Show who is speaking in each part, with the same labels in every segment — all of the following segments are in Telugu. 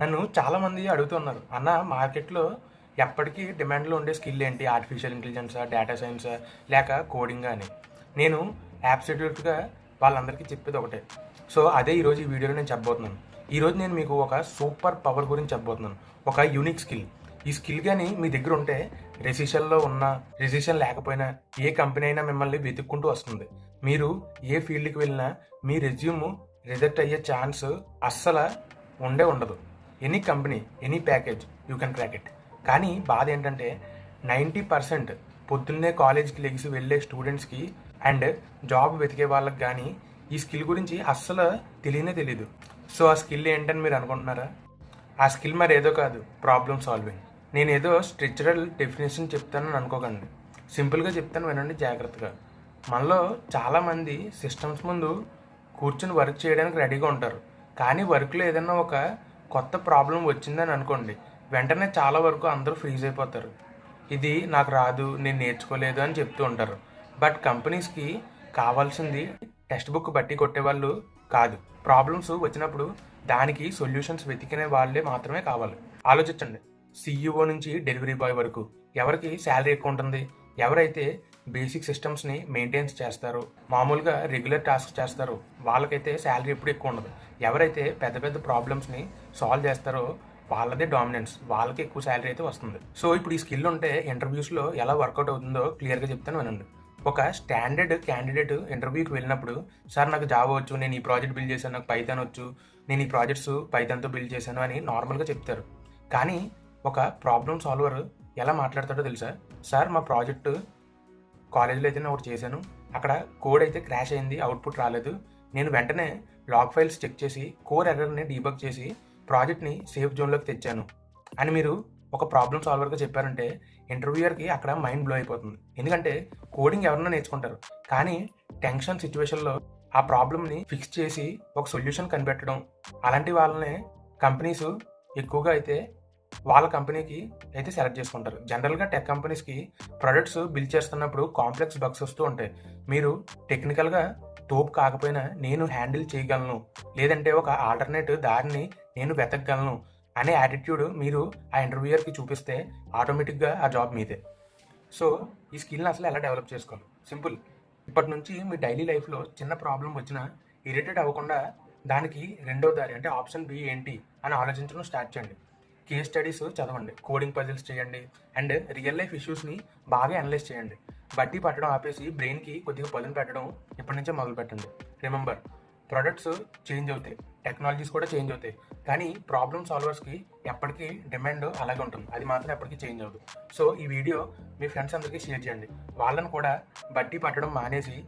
Speaker 1: నన్ను చాలామంది అడుగుతున్నారు, అన్న మార్కెట్లో ఎప్పటికీ డిమాండ్లో ఉండే స్కిల్ ఏంటి? ఆర్టిఫిషియల్ ఇంటెలిజెన్సా, డేటా సైన్సా, లేక కోడింగా అని. నేను యాబ్సల్యూట్గా వాళ్ళందరికీ చెప్పేది ఒకటే. సో అదే ఈరోజు ఈ వీడియోలో నేను చెప్పబోతున్నాను. ఈరోజు నేను మీకు ఒక సూపర్ పవర్ గురించి చెప్పబోతున్నాను. ఒక యూనిక్ స్కిల్. ఈ స్కిల్ కానీ మీ దగ్గర ఉంటే రెసిషన్లో ఉన్న, రెసిషన్ లేకపోయినా ఏ కంపెనీ అయినా మిమ్మల్ని వెతుక్కుంటూ వస్తుంది. మీరు ఏ ఫీల్డ్కి వెళ్ళినా మీ రెజ్యూమ్ రిజెక్ట్ అయ్యే ఛాన్స్ అస్సలు ఉండదు. Any company, any package, you can crack it. కానీ బాధ ఏంటంటే 90% పొద్దున్నే కాలేజ్కి లెగిసి వెళ్ళే స్టూడెంట్స్కి అండ్ జాబ్ వెతికే వాళ్ళకి కానీ ఈ స్కిల్ గురించి అస్సలు తెలియదు. సో ఆ స్కిల్ ఏంటని మీరు అనుకుంటున్నారా? ఆ స్కిల్ మరి ఏదో కాదు, ప్రాబ్లమ్ సాల్వింగ్. నేను ఏదో స్ట్రక్చరల్ డెఫినేషన్ చెప్తానని అనుకోకండి. సింపుల్గా చెప్తాను, వినండి జాగ్రత్తగా. మనలో చాలామంది సిస్టమ్స్ ముందు కూర్చొని వర్క్ చేయడానికి రెడీగా ఉంటారు. కానీ వర్క్లో ఏదైనా ఒక కొత్త ప్రాబ్లం వచ్చిందని అనుకోండి, వెంటనే చాలా వరకు అందరూ ఫ్రీజ్ అయిపోతారు. ఇది నాకు రాదు, నేను నేర్చుకోలేదు అని చెప్తూ ఉంటారు. బట్ కంపెనీస్కి కావాల్సింది టెక్స్ట్ బుక్ బట్టి కొట్టేవాళ్ళు కాదు. ప్రాబ్లమ్స్ వచ్చినప్పుడు దానికి సొల్యూషన్స్ వెతికినే వాళ్ళే మాత్రమే కావాలి. ఆలోచించండి. CEO నుంచి డెలివరీ బాయ్ వరకు ఎవరికి శాలరీ ఎక్కువ ఉంటుంది? ఎవరైతే బేసిక్ సిస్టమ్స్ని మెయింటైన్స్ చేస్తారో, మామూలుగా రెగ్యులర్ టాస్క్ చేస్తారో వాళ్ళకైతే శాలరీ ఎప్పుడు ఎక్కువ ఉండదు. ఎవరైతే పెద్ద పెద్ద ప్రాబ్లమ్స్ని సాల్వ్ చేస్తారో వాళ్ళదే డామినెన్స్, వాళ్ళకి ఎక్కువ శాలరీ అయితే వస్తుంది. సో ఇప్పుడు ఈ స్కిల్ ఉంటే ఇంటర్వ్యూస్లో ఎలా వర్కౌట్ అవుతుందో క్లియర్గా చెప్తాను, వినండి. ఒక స్టాండర్డ్ క్యాండిడేట్ ఇంటర్వ్యూకి వెళ్ళినప్పుడు, సార్ నాకు జావా వచ్చు, నేను ఈ ప్రాజెక్ట్ బిల్డ్ చేశాను, నాకు పైథాన్ వచ్చు, నేను ఈ ప్రాజెక్ట్స్ పైథాన్తో బిల్డ్ చేశాను అని నార్మల్గా చెప్తారు. కానీ ఒక ప్రాబ్లమ్ సాల్వర్ ఎలా మాట్లాడతాడో తెలుసా? సార్ మా ప్రాజెక్టు కాలేజీలో అయితే నేను ఒకటి చేశాను, అక్కడ కోడ్ అయితే క్రాష్ అయింది, అవుట్పుట్ రాలేదు, నేను వెంటనే లాగ్ ఫైల్స్ చెక్ చేసి కోర్ ఎర్రర్ని డీబగ్ చేసి ప్రాజెక్ట్ని సేఫ్ జోన్లోకి తెచ్చాను అని మీరు ఒక ప్రాబ్లమ్ సాల్వర్గా చెప్పారంటే ఇంటర్వ్యూయర్కి అక్కడ మైండ్ బ్లో అయిపోతుంది. ఎందుకంటే కోడింగ్ ఎవరన్నా నేర్చుకుంటారు, కానీ టెన్షన్ సిచ్యువేషన్లో ఆ ప్రాబ్లమ్ని ఫిక్స్ చేసి ఒక సొల్యూషన్ కనిపెట్టడం, అలాంటి వాళ్ళనే కంపెనీస్ ఎక్కువగా అయితే వాళ్ళ కంపెనీకి అయితే సెలెక్ట్ చేసుకుంటారు. జనరల్గా టెక్ కంపెనీస్కి ప్రొడక్ట్స్ బిల్డ్ చేస్తున్నప్పుడు కాంప్లెక్స్ బగ్స్ వస్తూ ఉంటాయి. మీరు టెక్నికల్గా తోపు కాకపోయినా నేను హ్యాండిల్ చేయగలను, లేదంటే ఒక ఆల్టర్నేటివ్ దారిని నేను వెతకగలను అనే యాటిట్యూడ్ మీరు ఆ ఇంటర్వ్యూయర్కి చూపిస్తే ఆటోమేటిక్గా ఆ జాబ్ మీదే. సో ఈ స్కిల్ని అసలు ఎలా డెవలప్ చేసుకోవాలి? సింపుల్. ఇప్పటి నుంచి మీ డైలీ లైఫ్లో చిన్న ప్రాబ్లం వచ్చినా ఇరిటేట్ అవ్వకుండా దానికి రెండో దారి అంటే ఆప్షన్ బి ఏంటి అని ఆలోచించడం స్టార్ట్ చేయండి. కేస్ స్టడీస్ చదవండి, కోడింగ్ పజిల్స్ చేయండి, అండ్ రియల్ లైఫ్ ఇష్యూస్ని బాగా అనలైజ్ చేయండి. బట్టి పట్టడం ఆపేసి బ్రెయిన్కి కొద్దిగా పదును పెట్టడం ఇప్పటి నుంచే మొదలు పెట్టండి. రిమెంబర్, ప్రొడక్ట్స్ చేంజ్ అవుతాయి, టెక్నాలజీస్ కూడా చేంజ్ అవుతాయి, కానీ ప్రాబ్లమ్ సాల్వర్స్కి ఎప్పటికీ డిమాండ్ అలాగే ఉంటుంది, అది మాత్రం ఎప్పటికీ చేంజ్ అవ్వదు. సో ఈ వీడియో మీ ఫ్రెండ్స్ అందరికీ షేర్ చేయండి. వాళ్ళని కూడా బట్టి పట్టడం మానేసి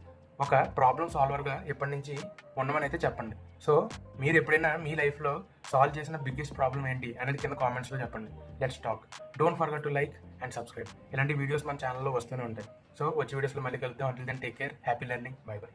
Speaker 1: ఒక ప్రాబ్లమ్ సాల్వర్గా ఎప్పటి నుంచి ఉండమని అయితే చెప్పండి. సో మీరు ఎప్పుడైనా మీ లైఫ్లో సాల్వ్ చేసిన బిగ్గెస్ట్ ప్రాబ్లం ఏంటి అనేది కింద కామెంట్స్లో చెప్పండి. Let's talk. Don't forget to like and subscribe. ఇలాంటి వీడియోస్ మన ఛానల్లో వస్తూనే ఉంటాయి. సో వచ్చే వీడియోస్లో మళ్ళీ కలుద్దాం. Until then take care, happy learning, bye by.